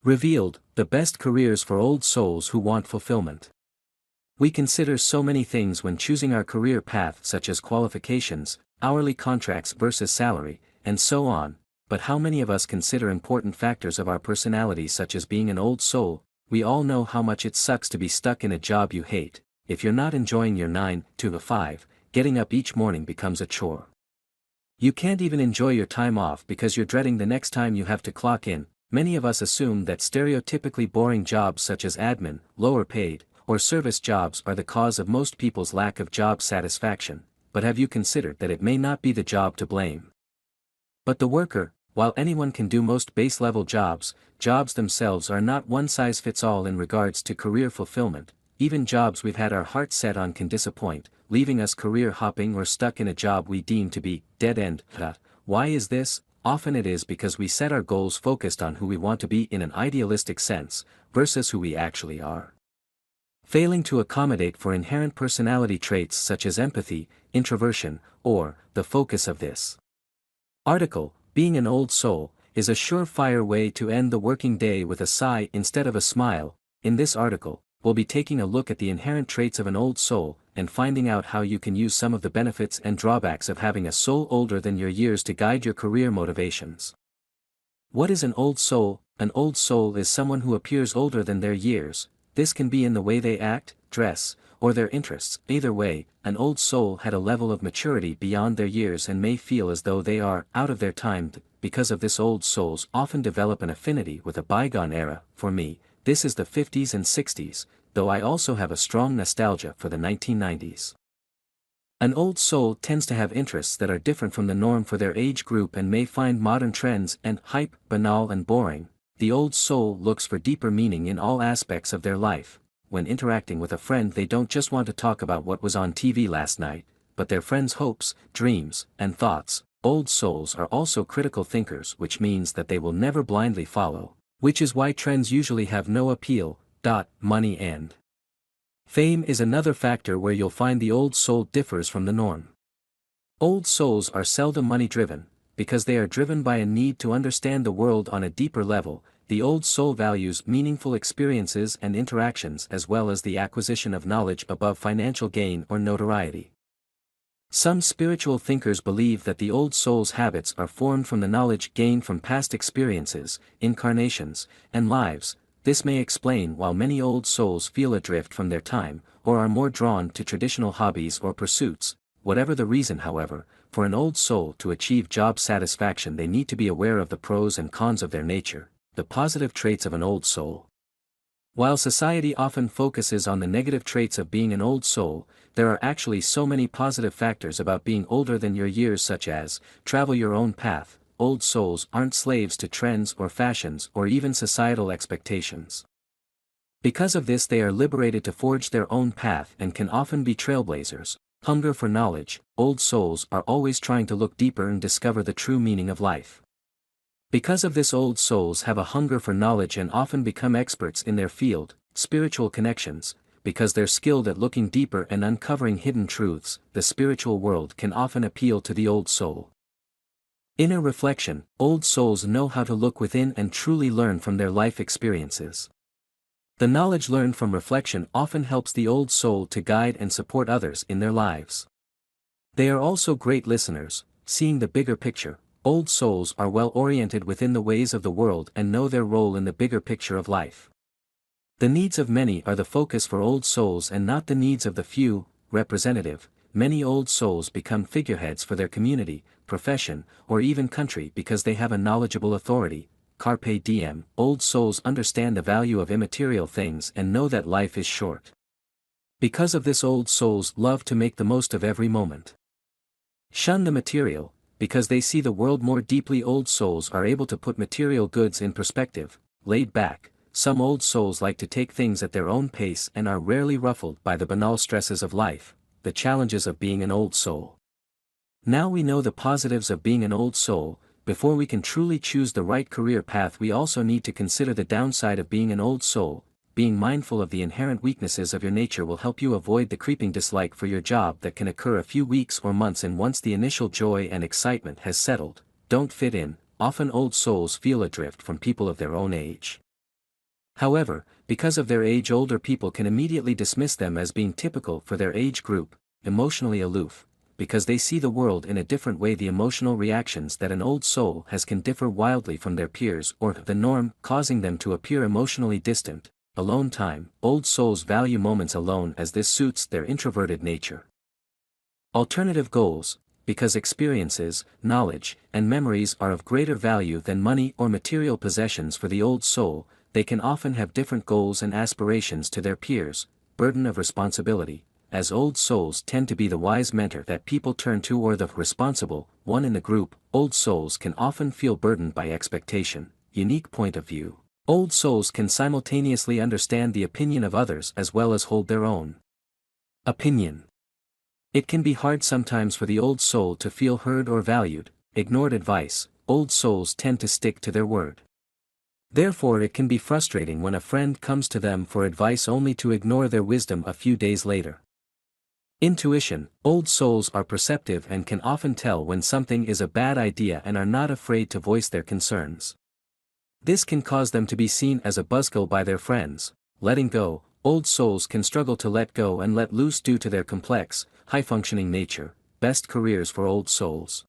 Revealed, the best careers for old souls who want fulfillment. We consider so many things when choosing our career path, such as qualifications, hourly contracts versus salary, and so on, but how many of us consider important factors of our personality, such as being an old soul? We all know how much it sucks to be stuck in a job you hate. If you're not enjoying your 9 to 5, getting up each morning becomes a chore. You can't even enjoy your time off because you're dreading the next time you have to clock in. Many of us assume that stereotypically boring jobs such as admin, lower paid, or service jobs are the cause of most people's lack of job satisfaction, but have you considered that it may not be the job to blame, but the worker? While anyone can do most base-level jobs, jobs themselves are not one-size-fits-all in regards to career fulfillment. Even jobs we've had our heart set on can disappoint, leaving us career hopping or stuck in a job we deem to be dead-end. Why is this? Often it is because we set our goals focused on who we want to be in an idealistic sense, versus who we actually are. Failing to accommodate for inherent personality traits such as empathy, introversion, or the focus of this article, being an old soul, is a surefire way to end the working day with a sigh instead of a smile. In this article, we'll be taking a look at the inherent traits of an old soul, and finding out how you can use some of the benefits and drawbacks of having a soul older than your years to guide your career motivations. What is an old soul? An old soul is someone who appears older than their years. This can be in the way they act, dress, or their interests. Either way, an old soul had a level of maturity beyond their years and may feel as though they are out of their time. Because of this, old souls often develop an affinity with a bygone era. For me, this is the 50s and 60s, though I also have a strong nostalgia for the 1990s. An old soul tends to have interests that are different from the norm for their age group and may find modern trends and hype banal and boring. The old soul looks for deeper meaning in all aspects of their life. When interacting with a friend, they don't just want to talk about what was on TV last night, but their friend's hopes, dreams, and thoughts. Old souls are also critical thinkers, which means that they will never blindly follow, which is why trends usually have no appeal. Money and fame is another factor where you'll find the old soul differs from the norm. Old souls are seldom money-driven, because they are driven by a need to understand the world on a deeper level. The old soul values meaningful experiences and interactions as well as the acquisition of knowledge above financial gain or notoriety. Some spiritual thinkers believe that the old soul's habits are formed from the knowledge gained from past experiences, incarnations, and lives. This may explain why many old souls feel adrift from their time, or are more drawn to traditional hobbies or pursuits. Whatever the reason, however, for an old soul to achieve job satisfaction, they need to be aware of the pros and cons of their nature. The positive traits of an old soul. While society often focuses on the negative traits of being an old soul, there are actually so many positive factors about being older than your years, such as travel your own path. Old souls aren't slaves to trends or fashions or even societal expectations. Because of this, they are liberated to forge their own path and can often be trailblazers. Hunger for knowledge. Old souls are always trying to look deeper and discover the true meaning of life. Because of this, old souls have a hunger for knowledge and often become experts in their field. Spiritual connections. Because they're skilled at looking deeper and uncovering hidden truths, the spiritual world can often appeal to the old soul. Inner reflection. Old souls know how to look within and truly learn from their life experiences. The knowledge learned from reflection often helps the old soul to guide and support others in their lives. They are also great listeners, seeing the bigger picture. Old souls are well oriented within the ways of the world and know their role in the bigger picture of life. The needs of many are the focus for old souls and not the needs of the few. Representative. Many old souls become figureheads for their community, profession, or even country because they have a knowledgeable authority. Carpe diem. Old souls understand the value of immaterial things and know that life is short. Because of this, old souls love to make the most of every moment. Shun the material. Because they see the world more deeply, old souls are able to put material goods in perspective. Laid back. Some old souls like to take things at their own pace and are rarely ruffled by the banal stresses of life. The challenges of being an old soul. Now we know the positives of being an old soul. Before we can truly choose the right career path, we also need to consider the downside of being an old soul. Being mindful of the inherent weaknesses of your nature will help you avoid the creeping dislike for your job that can occur a few weeks or months in. Once the initial joy and excitement has settled, don't fit in. Often old souls feel adrift from people of their own age. However, because of their age, older people can immediately dismiss them as being typical for their age group, emotionally aloof, because they see the world in a different way. The emotional reactions that an old soul has can differ wildly from their peers or the norm, causing them to appear emotionally distant. Alone time. Old souls value moments alone as this suits their introverted nature. Alternative goals. Because experiences, knowledge, and memories are of greater value than money or material possessions for the old soul, they can often have different goals and aspirations to their peers. Burden of responsibility. As old souls tend to be the wise mentor that people turn to or the responsible one in the group, old souls can often feel burdened by expectation. Unique point of view. Old souls can simultaneously understand the opinion of others as well as hold their own opinion. It can be hard sometimes for the old soul to feel heard or valued. Ignored advice. Old souls tend to stick to their word. Therefore, it can be frustrating when a friend comes to them for advice only to ignore their wisdom a few days later. Intuition. Old souls are perceptive and can often tell when something is a bad idea and are not afraid to voice their concerns. This can cause them to be seen as a buzzkill by their friends. Letting go. Old souls can struggle to let go and let loose due to their complex, high-functioning nature. Best careers for old souls.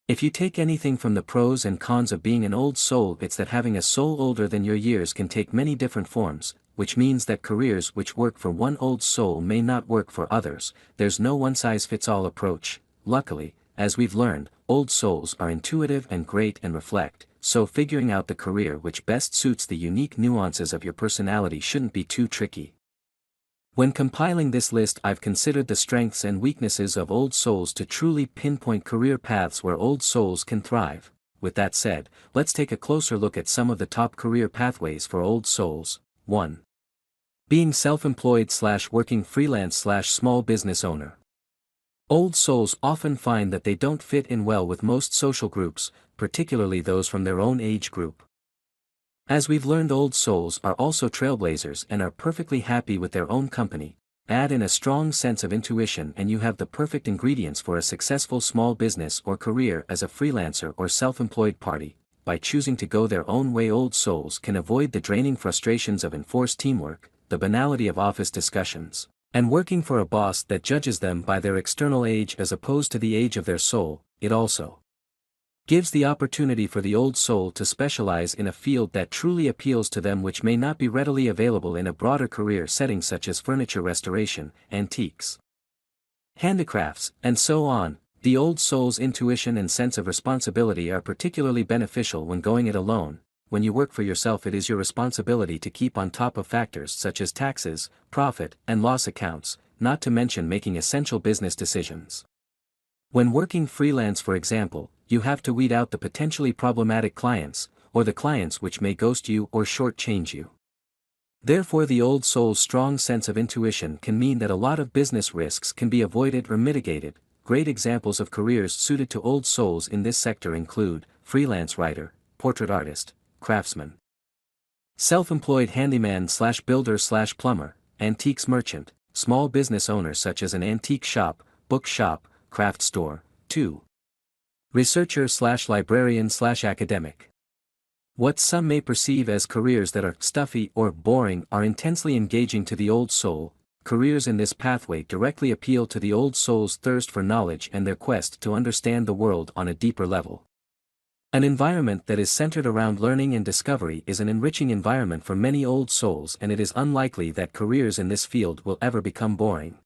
If you take anything from the pros and cons of being an old soul, it's that having a soul older than your years can take many different forms, which means that careers which work for one old soul may not work for others. There's no one-size-fits-all approach. Luckily, as we've learned, old souls are intuitive and great and reflect, so figuring out the career which best suits the unique nuances of your personality shouldn't be too tricky. When compiling this list, I've considered the strengths and weaknesses of old souls to truly pinpoint career paths where old souls can thrive. With that said, let's take a closer look at some of the top career pathways for old souls. 1. Being self-employed / working freelance / small business owner. Old souls often find that they don't fit in well with most social groups, particularly those from their own age group. As we've learned, old souls are also trailblazers and are perfectly happy with their own company. Add in a strong sense of intuition and you have the perfect ingredients for a successful small business or career as a freelancer or self-employed party. By choosing to go their own way, old souls can avoid the draining frustrations of enforced teamwork, the banality of office discussions, and working for a boss that judges them by their external age as opposed to the age of their soul. It also gives the opportunity for the old soul to specialize in a field that truly appeals to them, which may not be readily available in a broader career setting such as furniture restoration, antiques, handicrafts, and so on. The old soul's intuition and sense of responsibility are particularly beneficial when going it alone. When you work for yourself, it is your responsibility to keep on top of factors such as taxes, profit and loss accounts, not to mention making essential business decisions. When working freelance, for example, you have to weed out the potentially problematic clients, or the clients which may ghost you or shortchange you. Therefore, the old soul's strong sense of intuition can mean that a lot of business risks can be avoided or mitigated. Great examples of careers suited to old souls in this sector include freelance writer, portrait artist, craftsman, self-employed handyman / builder / plumber, antiques merchant, small business owner such as an antique shop, book shop, craft store. 2. Researcher / librarian / academic. What some may perceive as careers that are stuffy or boring are intensely engaging to the old soul. Careers in this pathway directly appeal to the old soul's thirst for knowledge and their quest to understand the world on a deeper level. An environment that is centered around learning and discovery is an enriching environment for many old souls, and it is unlikely that careers in this field will ever become boring.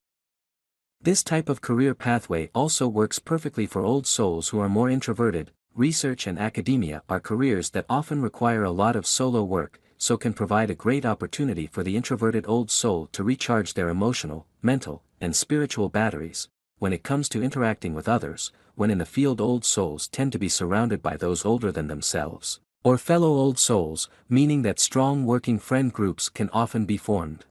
This type of career pathway also works perfectly for old souls who are more introverted. Research and academia are careers that often require a lot of solo work, so can provide a great opportunity for the introverted old soul to recharge their emotional, mental, and spiritual batteries. When it comes to interacting with others, when in the field, old souls tend to be surrounded by those older than themselves, or fellow old souls, meaning that strong working friend groups can often be formed.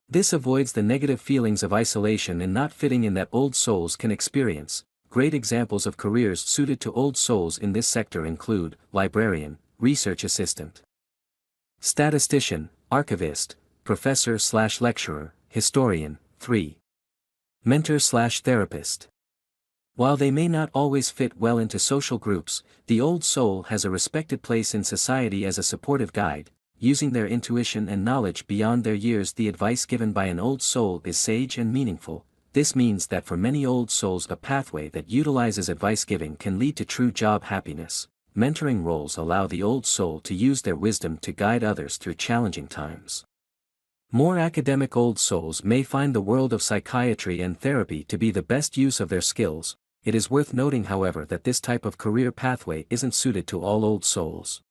This avoids the negative feelings of isolation and not fitting in that old souls can experience. Great examples of careers suited to old souls in this sector include librarian, research assistant, statistician, archivist, professor / lecturer, historian. 3. Mentor / therapist. While they may not always fit well into social groups, the old soul has a respected place in society as a supportive guide, using their intuition and knowledge beyond their years. The advice given by an old soul is sage and meaningful. This means that for many old souls a pathway that utilizes advice giving can lead to true job happiness. Mentoring roles allow the old soul to use their wisdom to guide others through challenging times. More academic old souls may find the world of psychiatry and therapy to be the best use of their skills. It is worth noting, however, that this type of career pathway isn't suited to all old souls.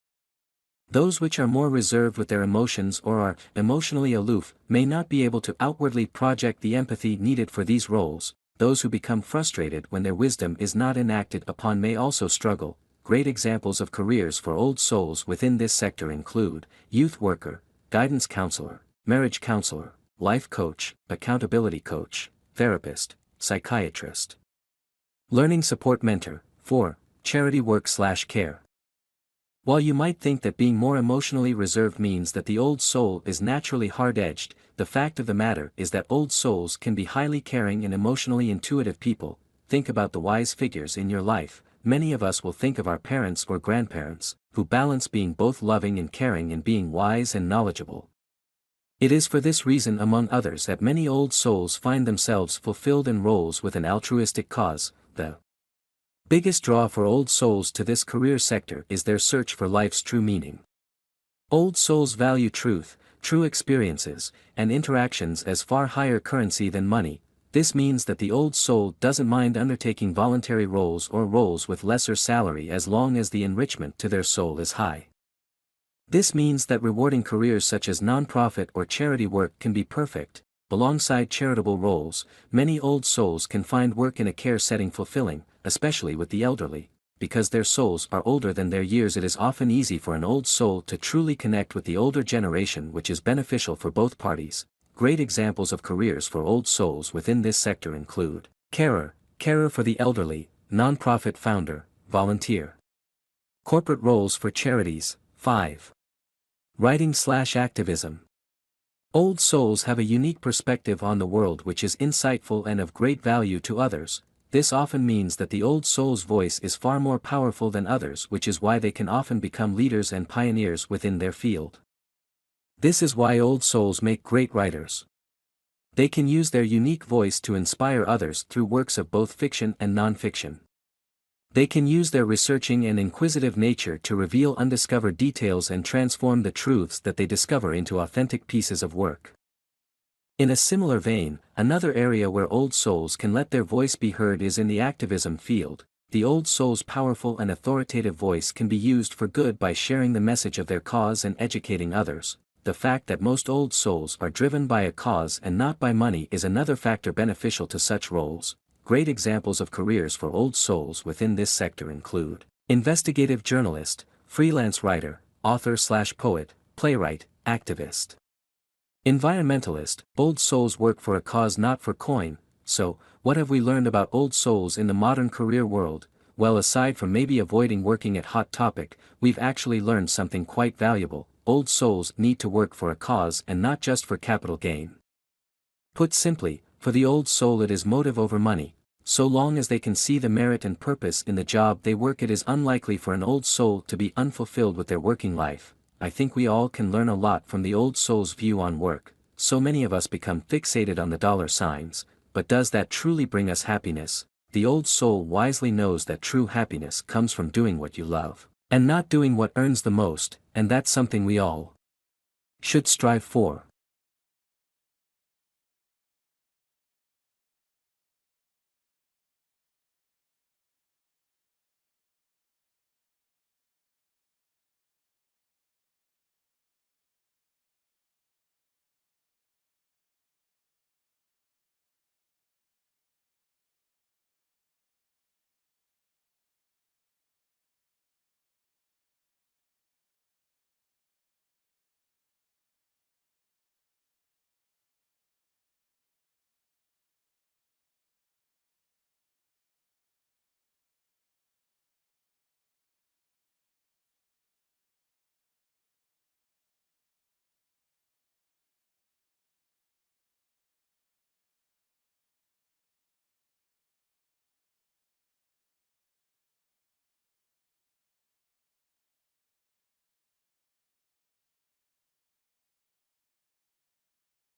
Those which are more reserved with their emotions or are emotionally aloof may not be able to outwardly project the empathy needed for these roles. Those who become frustrated when their wisdom is not enacted upon may also struggle. Great examples of careers for old souls within this sector include youth worker, guidance counselor, marriage counselor, life coach, accountability coach, therapist, psychiatrist. Learning support mentor. 4. Charity work/care. While you might think that being more emotionally reserved means that the old soul is naturally hard-edged, the fact of the matter is that old souls can be highly caring and emotionally intuitive people. Think about the wise figures in your life. Many of us will think of our parents or grandparents, who balance being both loving and caring and being wise and knowledgeable. It is for this reason, among others, that many old souls find themselves fulfilled in roles with an altruistic cause. The biggest draw for old souls to this career sector is their search for life's true meaning. Old souls value truth, true experiences, and interactions as far higher currency than money. This means that the old soul doesn't mind undertaking voluntary roles or roles with lesser salary as long as the enrichment to their soul is high. This means that rewarding careers such as nonprofit or charity work can be perfect. Alongside charitable roles, many old souls can find work in a care setting fulfilling, especially with the elderly. Because their souls are older than their years, it is often easy for an old soul to truly connect with the older generation, which is beneficial for both parties. Great examples of careers for old souls within this sector include carer for the elderly, nonprofit founder, volunteer. Corporate roles for charities. 5. Writing/activism. Old souls have a unique perspective on the world which is insightful and of great value to others. This often means that the old soul's voice is far more powerful than others, which is why they can often become leaders and pioneers within their field. This is why old souls make great writers. They can use their unique voice to inspire others through works of both fiction and non-fiction. They can use their researching and inquisitive nature to reveal undiscovered details and transform the truths that they discover into authentic pieces of work. In a similar vein, another area where old souls can let their voice be heard is in the activism field. The old soul's powerful and authoritative voice can be used for good by sharing the message of their cause and educating others. The fact that most old souls are driven by a cause and not by money is another factor beneficial to such roles. Great examples of careers for old souls within this sector include investigative journalist, freelance writer, author/poet, playwright, activist. Environmentalist. Old souls work for a cause, not for coin. So, what have we learned about old souls in the modern career world? Well, aside from maybe avoiding working at Hot Topic, we've actually learned something quite valuable. Old souls need to work for a cause and not just for capital gain. Put simply, for the old soul it is motive over money. So long as they can see the merit and purpose in the job they work, it is unlikely for an old soul to be unfulfilled with their working life. I think we all can learn a lot from the old soul's view on work. So many of us become fixated on the dollar signs, but does that truly bring us happiness? The old soul wisely knows that true happiness comes from doing what you love, and not doing what earns the most, and that's something we all should strive for.